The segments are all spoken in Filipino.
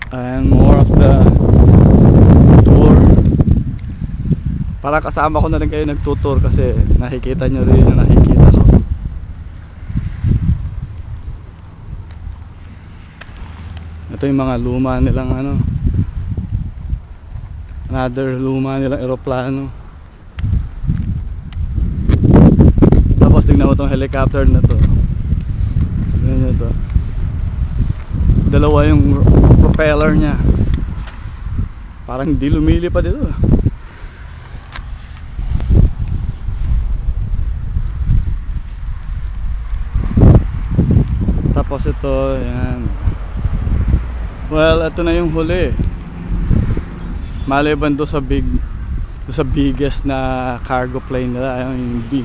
and more of the tour. Para kasama ko na rin kayo nagtutour kasi nakikita nyo rin yung nakikita ko. Ito yung mga luma nilang ano, another luma nilang eroplano. Tapos tingnan mo tong helicopter na to. Tingnan nyo to, dalawa yung propeller nya, parang di lumilipad ito. Tapos ito, yan. Well, ito na yung huli. Maliban do sa biggest na cargo plane nila, yung B.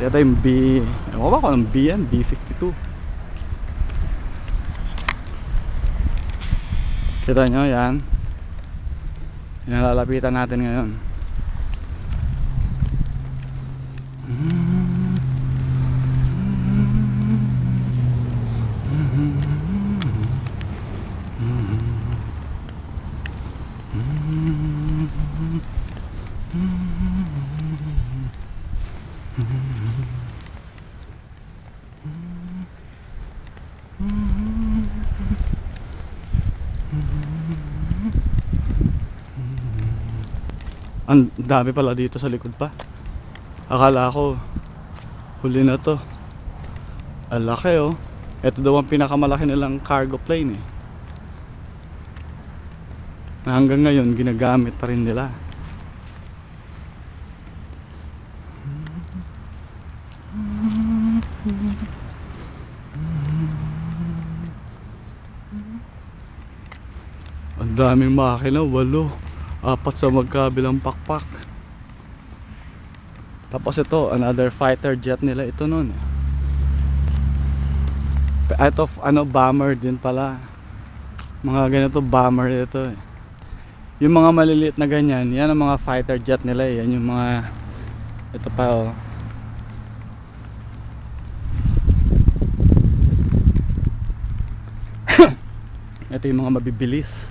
Ito yung B. Ewan ko ba kung anong B yan? B-52. Kita nyo, yan. Yan, lalapitan natin ngayon. Ang dami pala dito sa likod pa. Akala ko huli na to. Ang laki oh. Ito daw ang pinakamalaki nilang cargo plane eh. Na hanggang ngayon ginagamit pa rin nila. Ang daming makina, 8, 4 sa magkabilang pakpak. Tapos ito, another fighter jet nila ito nun. Out of ano, bomber din pala. Mga ganito bomber ito eh. Yung mga maliliit na ganyan, yan ang mga fighter jet nila eh. Yan yung mga, ito pa oh. Ito yung mga mabibilis.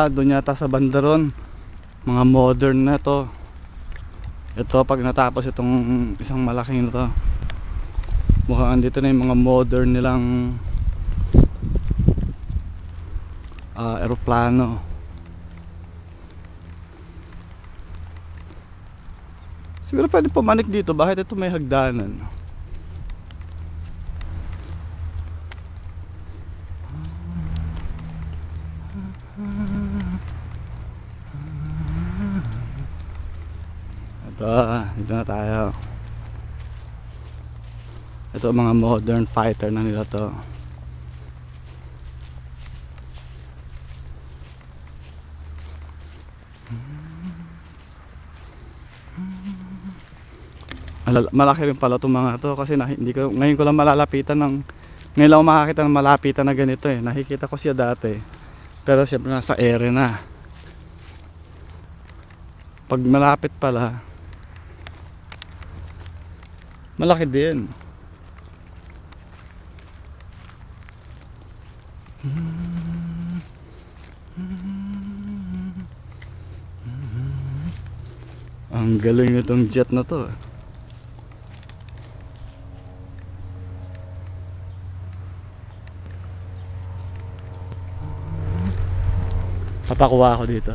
Doon yata sa bandaron. Mga modern na to. Ito pag natapos itong isang malaking ito, mukhang andito na yung mga modern nilang eroplano. Siguro pwede pumanik dito. Bakit ito may hagdanan? Dito na tayo. Ito mga modern fighter na nila to. Malaki rin pala itong mga to kasi hindi ko, ngayon ko lang malalapitan ng, ngayon lang makakita ng malapitan na ganito eh. Nakikita ko siya dati pero siyempre nasa ere na. Pag malapit pala malaki din. Ang galing itong jet na to. Papakuha ako dito.